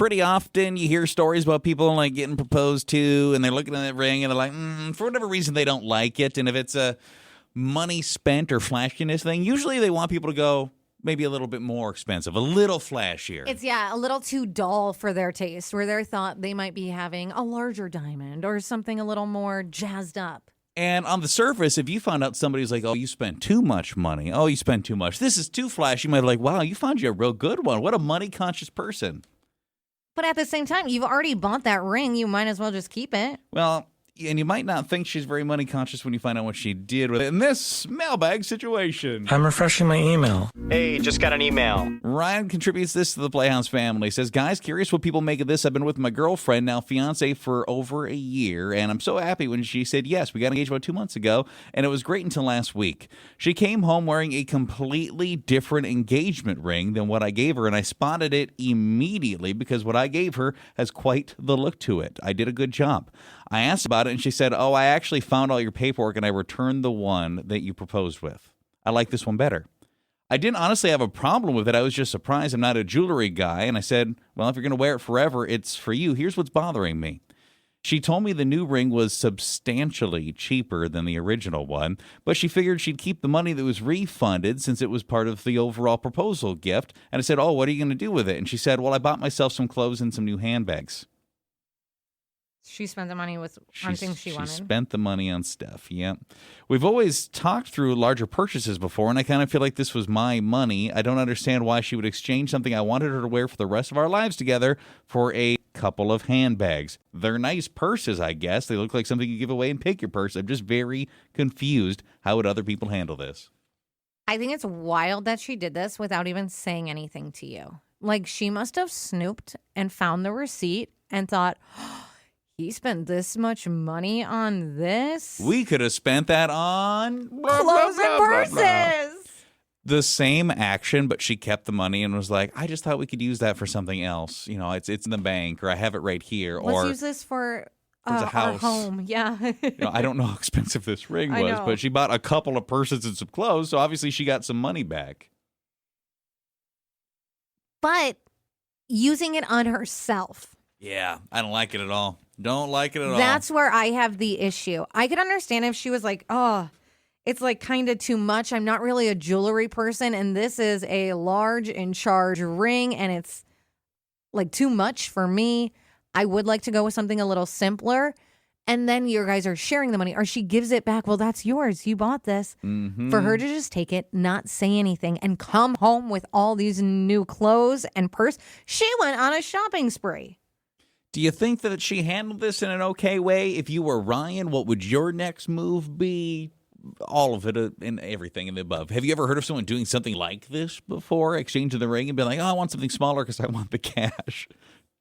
pretty often you hear stories about people like getting proposed to, and they're looking at that ring, and they're like, for whatever reason, they don't like it. And if it's a money spent or flashiness thing, usually they want people to go maybe a little bit more expensive, a little flashier. It's, a little too dull for their taste, where they thought they might be having a larger diamond or something a little more jazzed up. And on the surface, if you found out somebody's like, oh, you spent too much money. Oh, you spent too much. This is too flashy. You might be like, wow, you found you a real good one. What a money-conscious person. But at the same time, you've already bought that ring. You might as well just keep it. Well, and you might not think she's very money-conscious when you find out what she did with it in this mailbag situation. I'm refreshing my email. Hey, just got an email. Ryan contributes this to the Playhouse family. He says, guys, curious what people make of this. I've been with my girlfriend, now fiance, for over a year, and I'm so happy when she said yes. We got engaged about 2 months ago, and it was great until last week. She came home wearing a completely different engagement ring than what I gave her, and I spotted it immediately because what I gave her has quite the look to it. I did a good job. I asked about it, and she said, oh, I actually found all your paperwork, and I returned the one that you proposed with. I like this one better. I didn't honestly have a problem with it. I was just surprised. I'm not a jewelry guy. And I said, well, if you're going to wear it forever, it's for you. Here's what's bothering me. She told me the new ring was substantially cheaper than the original one, but she figured she'd keep the money that was refunded since it was part of the overall proposal gift. And I said, oh, what are you going to do with it? And she said, well, I bought myself some clothes and some new handbags. She spent the money on things she wanted. She spent the money on stuff, yeah. We've always talked through larger purchases before, and I kind of feel like this was my money. I don't understand why she would exchange something I wanted her to wear for the rest of our lives together for a couple of handbags. They're nice purses, I guess. They look like something you give away and pick your purse. I'm just very confused. How would other people handle this? I think it's wild that she did this without even saying anything to you. Like, she must have snooped and found the receipt and thought, he spent this much money on this? We could have spent that on clothes and purses. The same action, but she kept the money and was like, I just thought we could use that for something else. You know, it's in the bank, or I have it right here. Let's or use this for a house. our home. Yeah. I don't know how expensive this ring I was, know. but she bought a couple of purses and some clothes, so obviously she got some money back. But using it on herself. Yeah, I don't like it at all. Don't like it at all. That's where I have the issue. I could understand if she was like, oh, it's like kind of too much. I'm not really a jewelry person, and this is a large in charge ring, and it's like too much for me. I would like to go with something a little simpler. And then you guys are sharing the money, or she gives it back. Well, that's yours. You bought this. Mm-hmm. For her to just take it, not say anything, and come home with all these new clothes and purse. She went on a shopping spree. Do you think that she handled this in an okay way? If you were Ryan, what would your next move be? All of it and everything in the above. Have you ever heard of someone doing something like this before? Exchanging the ring and being like, oh, I want something smaller because I want the cash.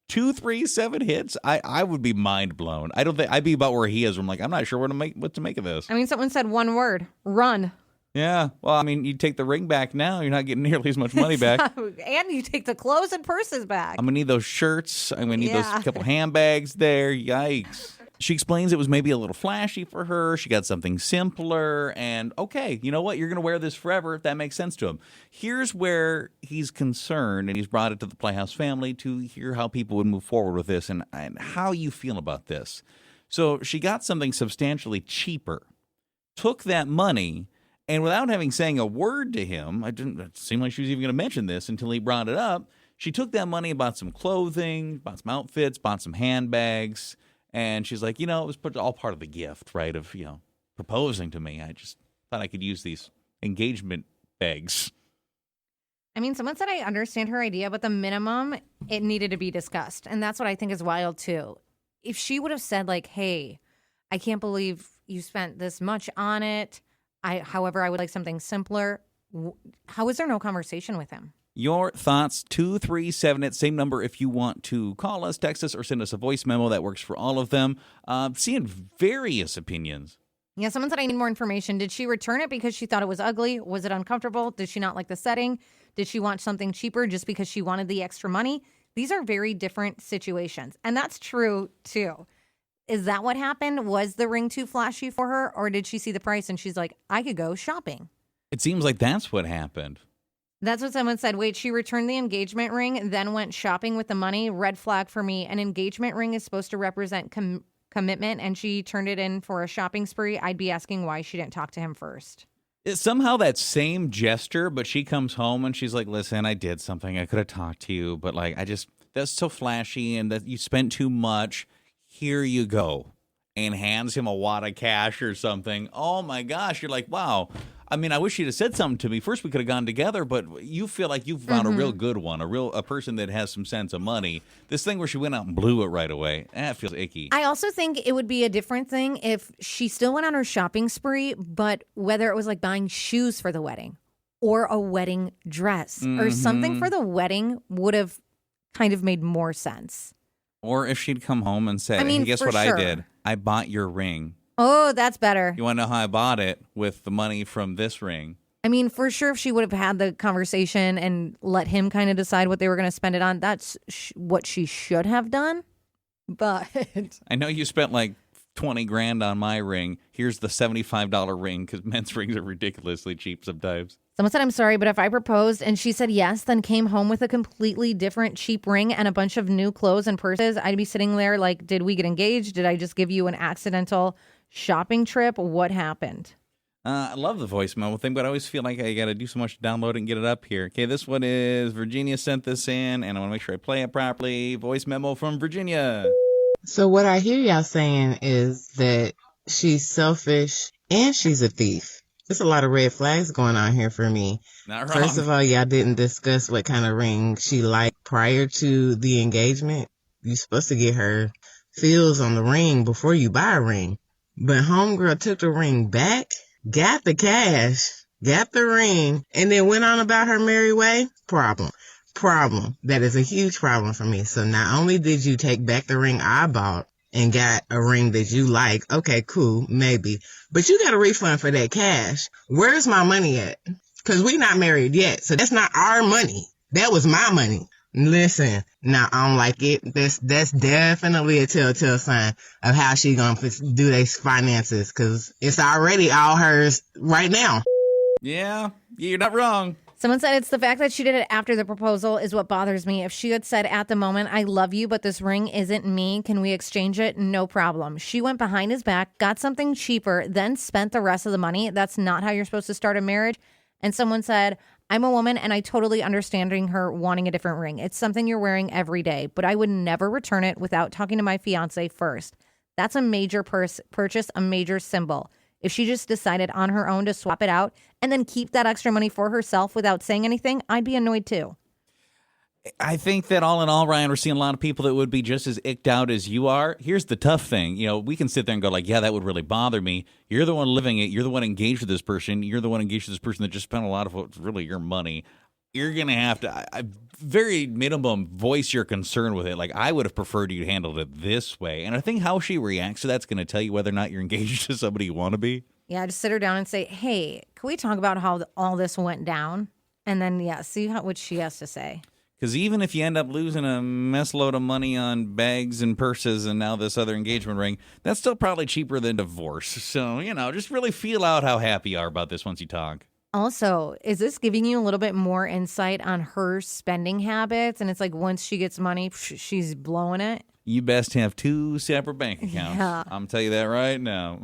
2, 3, 7 hits. I would be mind blown. I don't think I'd be about where he is. Where I'm like, I'm not sure what to make of this. I mean, someone said one word: run. Yeah. Well, I mean, you take the ring back now, you're not getting nearly as much money back. And you take the clothes and purses back. I'm gonna need those shirts. I'm gonna need those couple handbags there. Yikes. She explains it was maybe a little flashy for her. She got something simpler. And okay, you know what? You're going to wear this forever if that makes sense to him. Here's where he's concerned, and he's brought it to the Playhouse family to hear how people would move forward with this and how you feel about this. So she got something substantially cheaper, took that money, and without having saying a word to him, it didn't seem like she was even going to mention this until he brought it up. She took that money and bought some clothing, bought some outfits, bought some handbags. And she's like, it was all part of the gift, right, of, proposing to me. I just thought I could use these engagement bags. I mean, someone said I understand her idea, but the minimum, it needed to be discussed. And that's what I think is wild, too. If she would have said, like, hey, I can't believe you spent this much on it. However, I would like something simpler. How is there no conversation with him? Your thoughts, 237, same number if you want to call us, text us, or send us a voice memo. That works for all of them. Seeing various opinions. Yeah, someone said I need more information. Did she return it because she thought it was ugly? Was it uncomfortable? Did she not like the setting? Did she want something cheaper just because she wanted the extra money? These are very different situations. And that's true, too. Is that what happened? Was the ring too flashy for her? Or did she see the price and she's like, I could go shopping? It seems like that's what happened. That's what someone said. Wait, she returned the engagement ring, then went shopping with the money. Red flag for me. An engagement ring is supposed to represent commitment, and she turned it in for a shopping spree. I'd be asking why she didn't talk to him first. It's somehow that same gesture, but she comes home and she's like, listen, I did something. I could have talked to you, but like, that's so flashy and that you spent too much. Here you go. And hands him a wad of cash or something. Oh my gosh. You're like, wow. I mean, I wish you'd have said something to me. First, we could have gone together, but you feel like you've found a real good one, a person that has some sense of money. This thing where she went out and blew it right away, that feels icky. I also think it would be a different thing if she still went on her shopping spree, but whether it was like buying shoes for the wedding or a wedding dress or something for the wedding would have kind of made more sense. Or if she'd come home and say, I mean, hey, guess for what sure. I did? I bought your ring. Oh, that's better. You want to know how I bought it? With the money from this ring. I mean, for sure, if she would have had the conversation and let him kind of decide what they were going to spend it on, that's what she should have done. But I know you spent like 20 grand on my ring. Here's the $75 ring because men's rings are ridiculously cheap sometimes. someone said, I'm sorry, but if I proposed and she said yes, then came home with a completely different cheap ring and a bunch of new clothes and purses, I'd be sitting there like, did we get engaged? Did I just give you an accidental shopping trip? What happened? I love the voice memo thing, but I always feel like I got to do so much to download it and get it up here. Okay, this one is Virginia sent this in, and I want to make sure I play it properly. Voice memo from Virginia. So what I hear y'all saying is that she's selfish and she's a thief. There's a lot of red flags going on here for me. Not wrong. First of all, y'all didn't discuss what kind of ring she liked prior to the engagement. You're supposed to get her feels on the ring before you buy a ring. But homegirl took the ring back, got the cash, got the ring, and then went on about her merry way. Problem. That is a huge problem for me. So not only did you take back the ring I bought and got a ring that you like, okay, cool, maybe, but you got a refund for that cash. Where's my money at? Because we not married yet, so that's not our money. That was my money. Listen, now I don't like it. That's definitely a telltale sign of how she gonna do these finances, because it's already all hers right now. Yeah, you're not wrong. Someone said it's the fact that she did it after the proposal is what bothers me. If she had said at the moment, I love you, but this ring isn't me, can we exchange it? No problem. She went behind his back, got something cheaper, then spent the rest of the money. That's not how you're supposed to start a marriage. And someone said, I'm a woman and I totally understanding her wanting a different ring. It's something you're wearing every day, but I would never return it without talking to my fiance first. That's a major purchase, a major symbol. If she just decided on her own to swap it out and then keep that extra money for herself without saying anything, I'd be annoyed too. I think that all in all, Ryan, we're seeing a lot of people that would be just as icked out as you are. Here's the tough thing. You know, we can sit there and go like, yeah, that would really bother me. You're the one living it. You're the one engaged with this person. You're the one engaged with this person that just spent a lot of what's really your money. You're going to have to, very minimum, voice your concern with it. Like, I would have preferred you handled it this way. And I think how she reacts to that's going to tell you whether or not you're engaged to somebody you want to be. Yeah, just sit her down and say, hey, can we talk about how all this went down? And then, yeah, see what she has to say. Because even if you end up losing a mess load of money on bags and purses and now this other engagement ring, that's still probably cheaper than divorce. So, you know, just really feel out how happy you are about this once you talk. Also, is this giving you a little bit more insight on her spending habits? And it's like once she gets money, she's blowing it. You best have 2 separate bank accounts. Yeah. I'm telling you that right now.